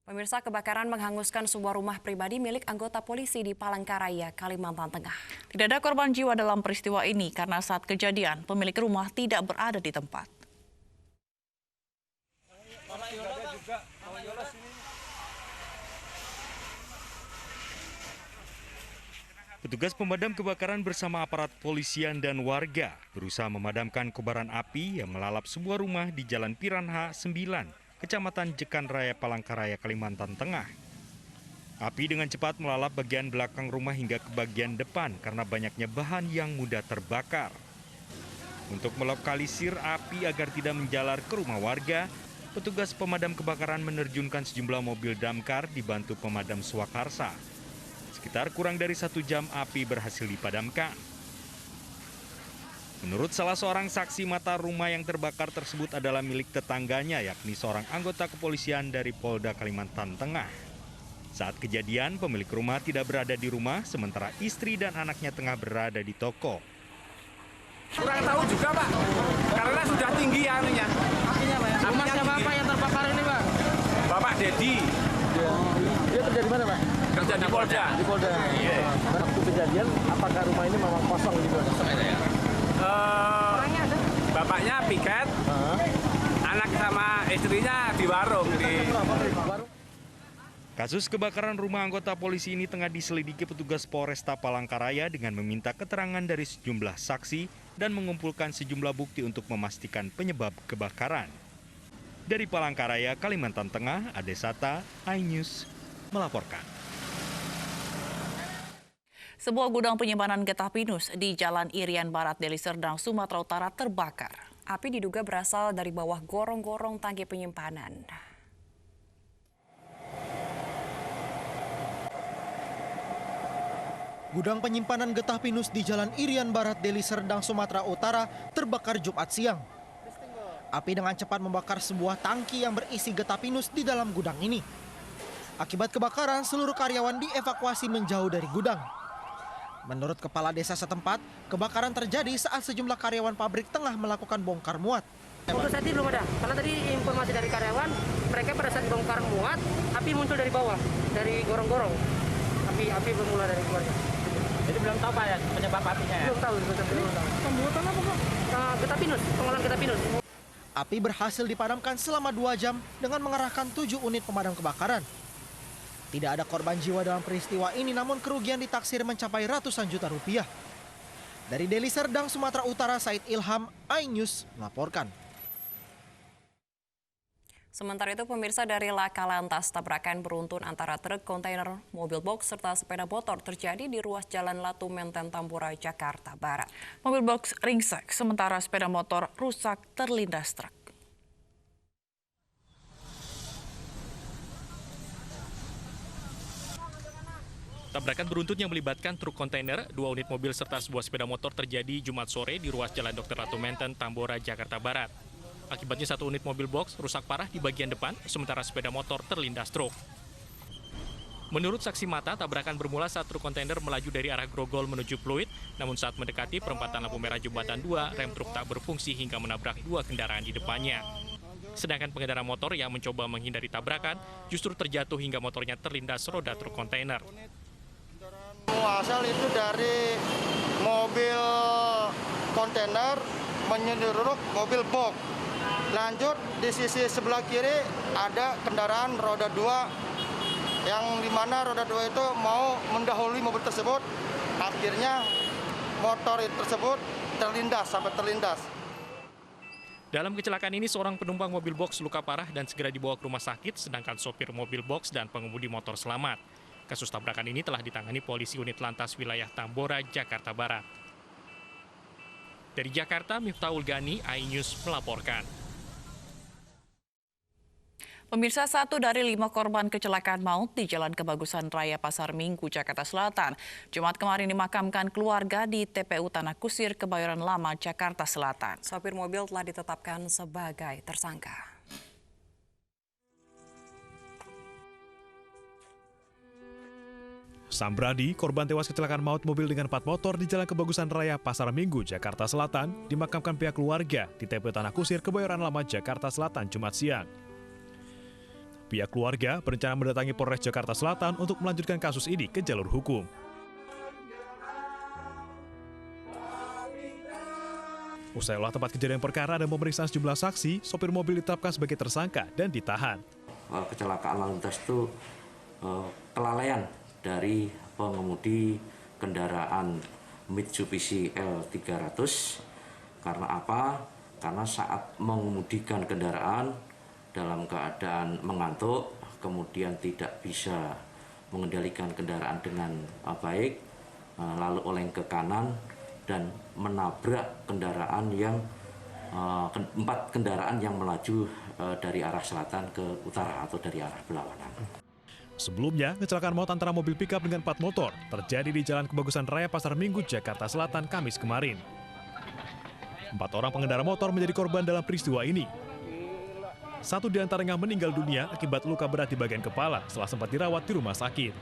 Pemirsa, kebakaran menghanguskan sebuah rumah pribadi milik anggota polisi di Palangkaraya, Kalimantan Tengah. Tidak ada korban jiwa dalam peristiwa ini karena saat kejadian pemilik rumah tidak berada di tempat. Petugas pemadam kebakaran bersama aparat polisian dan warga berusaha memadamkan kobaran api yang melalap sebuah rumah di Jalan Piranha 9, Kecamatan Jekan Raya, Palangkaraya, Kalimantan Tengah. Api dengan cepat melalap bagian belakang rumah hingga ke bagian depan karena banyaknya bahan yang mudah terbakar. Untuk melokalisir api agar tidak menjalar ke rumah warga, petugas pemadam kebakaran menerjunkan sejumlah mobil damkar dibantu pemadam swakarsa. Sekitar kurang dari 1 jam api berhasil dipadamkan. Menurut salah seorang saksi mata, rumah yang terbakar tersebut adalah milik tetangganya, yakni seorang anggota kepolisian dari Polda Kalimantan Tengah. Saat kejadian, pemilik rumah tidak berada di rumah, sementara istri dan anaknya tengah berada di toko. Kurang tahu juga, Pak, karena sudah tinggi anunya. Apinya, Pak. Rumah siapa Pak yang terbakar ini, Pak? Bapak Dedi. Dia kerja di mana, Pak? Kerja di Polda. Di Polda. Iya. Waktu kejadian, apakah rumah ini memang kosong gitu? Bapaknya piket, anak sama istrinya di warung. Kasus kebakaran rumah anggota polisi ini tengah diselidiki petugas Polresta Palangkaraya dengan meminta keterangan dari sejumlah saksi dan mengumpulkan sejumlah bukti untuk memastikan penyebab kebakaran. Dari Palangkaraya, Kalimantan Tengah, Adesata, iNews melaporkan. Sebuah gudang penyimpanan getah pinus di Jalan Irian Barat, Deli Serdang, Sumatera Utara terbakar. Api diduga berasal dari bawah gorong-gorong tangki penyimpanan. Gudang penyimpanan getah pinus di Jalan Irian Barat, Deli Serdang, Sumatera Utara terbakar Jumat siang. Api dengan cepat membakar sebuah tangki yang berisi getah pinus di dalam gudang ini. Akibat kebakaran, seluruh karyawan dievakuasi menjauh dari gudang. Menurut kepala desa setempat, kebakaran terjadi saat sejumlah karyawan pabrik tengah melakukan bongkar muat. Untuk saat ini belum ada, karena tadi informasi dari karyawan, mereka pada saat bongkar muat, api muncul dari bawah, dari gorong-gorong. Api bermula dari keluarga. Jadi belum tahu Pak ya penyebab apinya ya? Belum tahu. Pembuatan apa Pak? Getah pinus, pengolahan getah pinus. Api berhasil dipadamkan selama 2 jam dengan mengerahkan 7 unit pemadam kebakaran. Tidak ada korban jiwa dalam peristiwa ini, namun kerugian ditaksir mencapai ratusan juta rupiah. Dari Deli Serdang, Sumatera Utara, Said Ilham, iNews melaporkan. Sementara itu, pemirsa, dari laka lantas tabrakan beruntun antara truk kontainer, mobil box, serta sepeda motor terjadi di ruas Jalan Latu Menteng, Tambora, Jakarta Barat. Mobil box ringsek, sementara sepeda motor rusak terlindas truk. Tabrakan beruntun yang melibatkan truk kontainer, 2 unit mobil serta sebuah sepeda motor terjadi Jumat sore di ruas Jalan Dr. Latu Menteng, Tambora, Jakarta Barat. Akibatnya 1 unit mobil box rusak parah di bagian depan, sementara sepeda motor terlindas truk. Menurut saksi mata, tabrakan bermula saat truk kontainer melaju dari arah Grogol menuju Pluit, namun saat mendekati perempatan lampu merah Jembatan 2, rem truk tak berfungsi hingga menabrak 2 kendaraan di depannya. Sedangkan pengendara motor yang mencoba menghindari tabrakan justru terjatuh hingga motornya terlindas roda truk kontainer. Asal itu dari mobil kontainer menyeruduk mobil box. Lanjut di sisi sebelah kiri ada kendaraan roda 2 yang dimana roda 2 itu mau mendahului mobil tersebut. Akhirnya motor tersebut sampai terlindas. Dalam kecelakaan ini, seorang penumpang mobil box luka parah dan segera dibawa ke rumah sakit, sedangkan sopir mobil box dan pengemudi motor selamat. Kasus tabrakan ini telah ditangani polisi unit lantas wilayah Tambora, Jakarta Barat. Dari Jakarta, Miftahul Gani, iNews melaporkan. Pemirsa, 1 dari 5 korban kecelakaan maut di Jalan Kebagusan Raya Pasar Minggu, Jakarta Selatan, Jumat kemarin dimakamkan keluarga di TPU Tanah Kusir, Kebayoran Lama, Jakarta Selatan. Sopir mobil telah ditetapkan sebagai tersangka. Sambradi, korban tewas kecelakaan maut mobil dengan 4 motor di Jalan Kebagusan Raya Pasar Minggu, Jakarta Selatan, dimakamkan pihak keluarga di TPU Tanah Kusir, Kebayoran Lama, Jakarta Selatan, Jumat siang. Pihak keluarga berencana mendatangi Polres Jakarta Selatan untuk melanjutkan kasus ini ke jalur hukum. Usai olah tempat kejadian perkara dan pemeriksaan sejumlah saksi, sopir mobil ditetapkan sebagai tersangka dan ditahan. Kecelakaan lalu lintas itu kelalaian dari pengemudi kendaraan Mitsubishi L300. Karena apa? Karena saat mengemudikan kendaraan dalam keadaan mengantuk, kemudian tidak bisa mengendalikan kendaraan dengan baik, lalu oleng ke kanan dan menabrak kendaraan yang 4 kendaraan yang melaju dari arah selatan ke utara atau dari arah berlawanan. Sebelumnya, kecelakaan maut antara mobil pickup dengan 4 motor terjadi di Jalan Kebagusan Raya Pasar Minggu, Jakarta Selatan, Kamis kemarin. 4 orang pengendara motor menjadi korban dalam peristiwa ini. 1 di antaranya meninggal dunia akibat luka berat di bagian kepala setelah sempat dirawat di rumah sakit.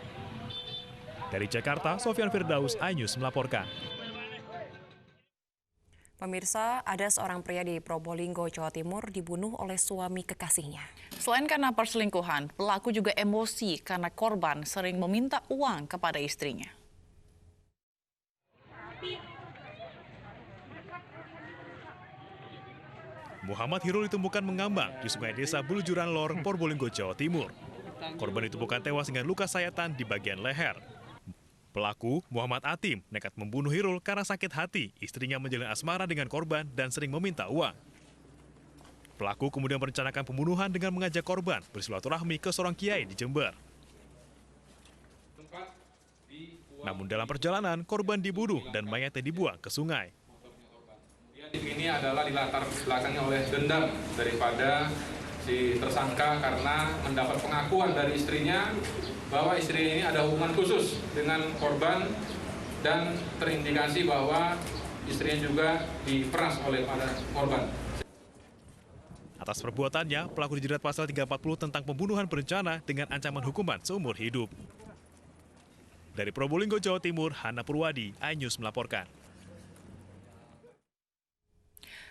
Dari Jakarta, Sofyan Firdaus, iNews melaporkan. Pemirsa, ada seorang pria di Probolinggo, Jawa Timur dibunuh oleh suami kekasihnya. Selain karena perselingkuhan, pelaku juga emosi karena korban sering meminta uang kepada istrinya. Muhammad Hirul ditemukan mengambang di sungai desa Bulujuran Lor, Probolinggo, Jawa Timur. Korban ditemukan tewas dengan luka sayatan di bagian leher. Pelaku, Muhammad Atim, nekat membunuh Hirul karena sakit hati istrinya menjalin asmara dengan korban dan sering meminta uang. Pelaku kemudian merencanakan pembunuhan dengan mengajak korban bersilaturahmi ke seorang kiai di Jember. Namun dalam perjalanan, korban dibunuh dan mayatnya dibuang ke sungai. Ini adalah dilatar belakangi oleh dendam daripada si tersangka karena mendapat pengakuan dari istrinya bahwa istri ini ada hubungan khusus dengan korban dan terindikasi bahwa istrinya juga diperas oleh para korban. Atas perbuatannya, pelaku dijerat pasal 340 tentang pembunuhan berencana dengan ancaman hukuman seumur hidup. Dari Probolinggo, Jawa Timur, Hana Purwadi, iNews melaporkan.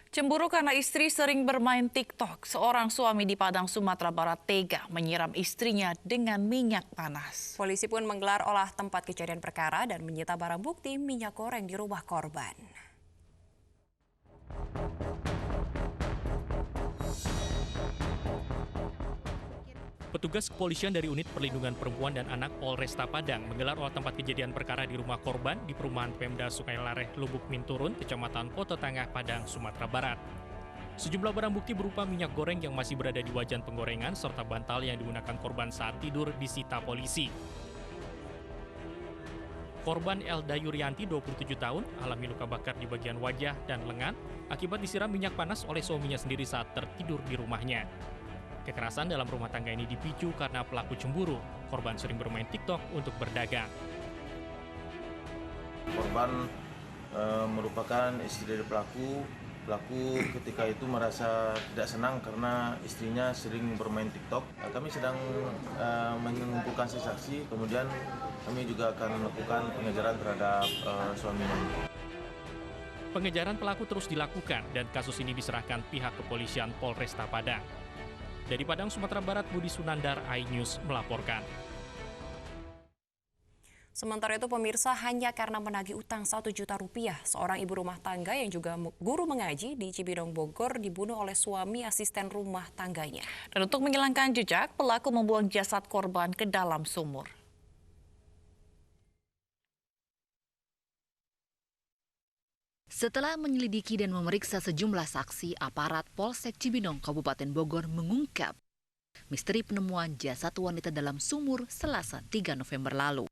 Cemburu karena istri sering bermain TikTok, seorang suami di Padang, Sumatera Barat tega menyiram istrinya dengan minyak panas. Polisi pun menggelar olah tempat kejadian perkara dan menyita barang bukti minyak goreng di rumah korban. Petugas kepolisian dari Unit Perlindungan Perempuan dan Anak Polresta Padang menggelar olah tempat kejadian perkara di rumah korban di perumahan Pemda Sungai Lareh, Lubuk Minturun, Kecamatan Poto Tangah, Padang, Sumatera Barat. Sejumlah barang bukti berupa minyak goreng yang masih berada di wajan penggorengan serta bantal yang digunakan korban saat tidur disita polisi. Korban Elda Yuryanti, 27 tahun, alami luka bakar di bagian wajah dan lengan akibat disiram minyak panas oleh suaminya sendiri saat tertidur di rumahnya. Kekerasan dalam rumah tangga ini dipicu karena pelaku cemburu. Korban sering bermain TikTok untuk berdagang. Korban merupakan istri dari pelaku. Pelaku ketika itu merasa tidak senang karena istrinya sering bermain TikTok. Kami sedang mengumpulkan saksi, kemudian kami juga akan melakukan pengejaran terhadap suaminya. Pengejaran pelaku terus dilakukan dan kasus ini diserahkan pihak kepolisian Polresta Padang. Dari Padang, Sumatera Barat, Budi Sunandar, iNews melaporkan. Sementara itu pemirsa, hanya karena menagih utang 1 juta rupiah, seorang ibu rumah tangga yang juga guru mengaji di Cibinong, Bogor dibunuh oleh suami asisten rumah tangganya. Dan untuk menghilangkan jejak, pelaku membuang jasad korban ke dalam sumur. Setelah menyelidiki dan memeriksa sejumlah saksi, aparat Polsek Cibinong, Kabupaten Bogor mengungkap misteri penemuan jasad wanita dalam sumur Selasa 3 November lalu.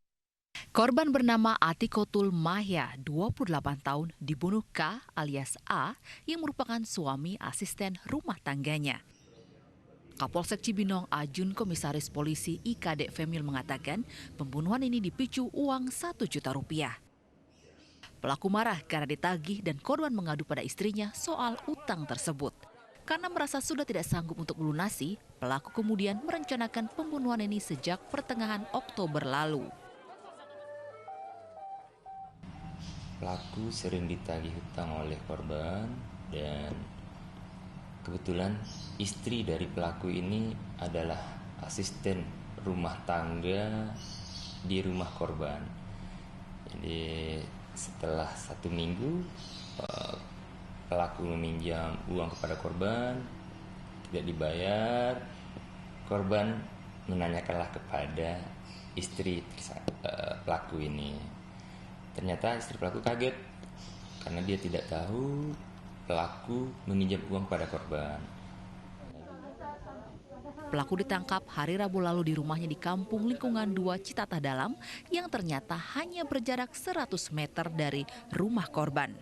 Korban bernama Atikotul Mahya, 28 tahun, dibunuh K alias A yang merupakan suami asisten rumah tangganya. Kapolsek Cibinong Ajun Komisaris Polisi IKD Femil mengatakan pembunuhan ini dipicu uang 1 juta rupiah. Pelaku marah karena ditagih dan korban mengadu pada istrinya soal utang tersebut. Karena merasa sudah tidak sanggup untuk melunasi, pelaku kemudian merencanakan pembunuhan ini sejak pertengahan Oktober lalu. Pelaku sering ditagih hutang oleh korban dan kebetulan istri dari pelaku ini adalah asisten rumah tangga di rumah korban. Jadi setelah 1 minggu pelaku meminjam uang kepada korban, tidak dibayar. Korban menanyakanlah kepada istri pelaku ini. Ternyata istri pelaku kaget karena dia tidak tahu pelaku meminjam uang kepada korban. Pelaku ditangkap hari Rabu lalu di rumahnya di Kampung Lingkungan 2 Citatah Dalam yang ternyata hanya berjarak 100 meter dari rumah korban.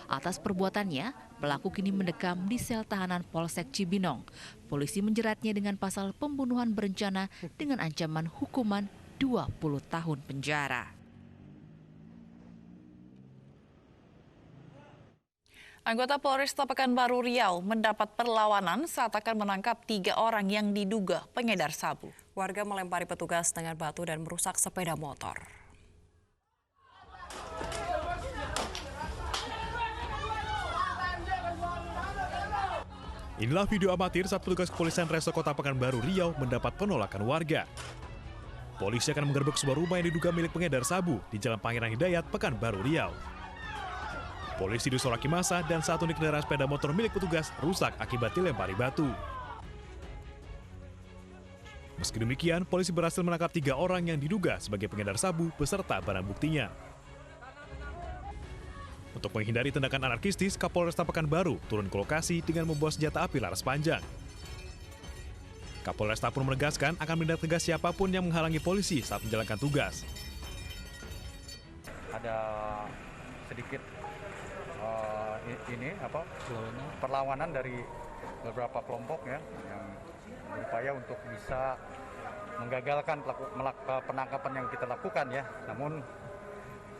Atas perbuatannya, pelaku kini mendekam di sel tahanan Polsek Cibinong. Polisi menjeratnya dengan pasal pembunuhan berencana dengan ancaman hukuman 20 tahun penjara. Anggota Polresta Pekanbaru Riau mendapat perlawanan saat akan menangkap 3 orang yang diduga pengedar sabu. Warga melempari petugas dengan batu dan merusak sepeda motor. Inilah video amatir saat petugas kepolisian Resor Kota Pekanbaru Riau mendapat penolakan warga. Polisi akan menggerebek sebuah rumah yang diduga milik pengedar sabu di Jalan Pangeran Hidayat, Pekanbaru Riau. Polisi disoraki massa dan 1 unit kendaraan sepeda motor milik petugas rusak akibat dilempari batu. Meski demikian, polisi berhasil menangkap 3 orang yang diduga sebagai pengedar sabu beserta barang buktinya. Untuk menghindari tindakan anarkistis, Kapolresta Pekanbaru turun ke lokasi dengan membawa senjata api laras panjang. Kapolresta pun menegaskan akan menindak tegas siapapun yang menghalangi polisi saat menjalankan tugas. Ada sedikit perlawanan dari beberapa kelompok ya yang berupaya untuk bisa menggagalkan penangkapan yang kita lakukan ya. Namun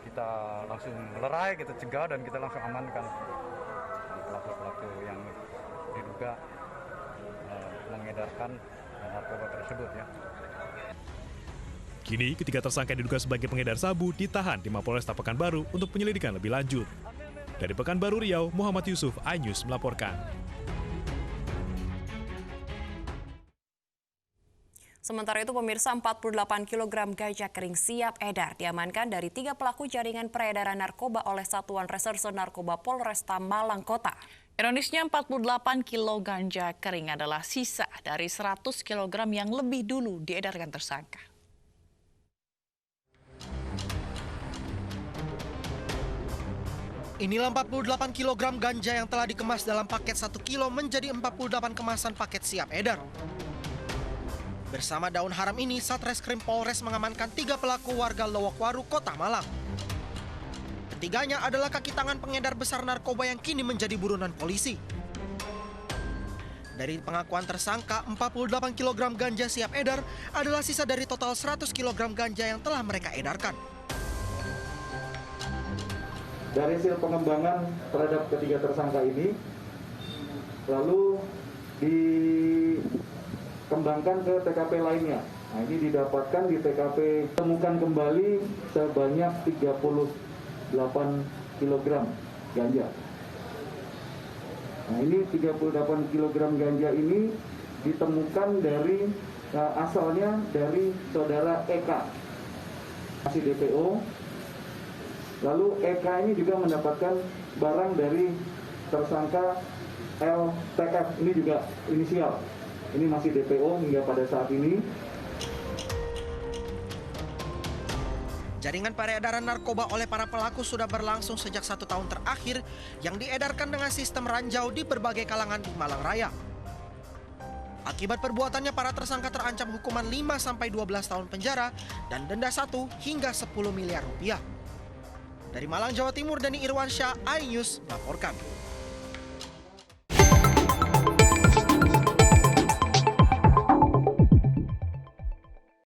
kita langsung melerai, kita cegah dan kita langsung amankan pelaku-pelaku yang diduga mengedarkan narkoba tersebut ya. Kini ketiga tersangka yang diduga sebagai pengedar sabu ditahan di Mapolresta Pekanbaru untuk penyelidikan lebih lanjut. Dari Pekanbaru Riau, Muhammad Yusuf, iNews melaporkan. Sementara itu pemirsa 48 kg ganja kering siap edar diamankan dari 3 pelaku jaringan peredaran narkoba oleh Satuan Reserse Narkoba Polresta Malang Kota. Ironisnya 48 kilo ganja kering adalah sisa dari 100 kg yang lebih dulu diedarkan tersangka. Inilah 48 kg ganja yang telah dikemas dalam paket 1 kilo menjadi 48 kemasan paket siap edar. Bersama daun haram ini, Satreskrim Polres mengamankan 3 pelaku warga Lowokwaru, Kota Malang. Ketiganya adalah kaki tangan pengedar besar narkoba yang kini menjadi buronan polisi. Dari pengakuan tersangka, 48 kg ganja siap edar adalah sisa dari total 100 kg ganja yang telah mereka edarkan. Dari hasil pengembangan terhadap ketiga tersangka ini, lalu dikembangkan ke TKP lainnya. Nah, ini didapatkan di TKP, temukan kembali sebanyak 38 kg ganja. Nah, ini 38 kg ganja ini ditemukan dari asalnya dari saudara Eka, masih DPO. Lalu Eka ini juga mendapatkan barang dari tersangka LTF, ini juga inisial. Ini masih DPO hingga pada saat ini. Jaringan peredaran narkoba oleh para pelaku sudah berlangsung sejak 1 tahun terakhir yang diedarkan dengan sistem ranjau di berbagai kalangan di Malang Raya. Akibat perbuatannya, para tersangka terancam hukuman 5-12 tahun penjara dan denda 1 hingga 10 miliar rupiah. Dari Malang, Jawa Timur, Dani Irwansyah, iNews melaporkan.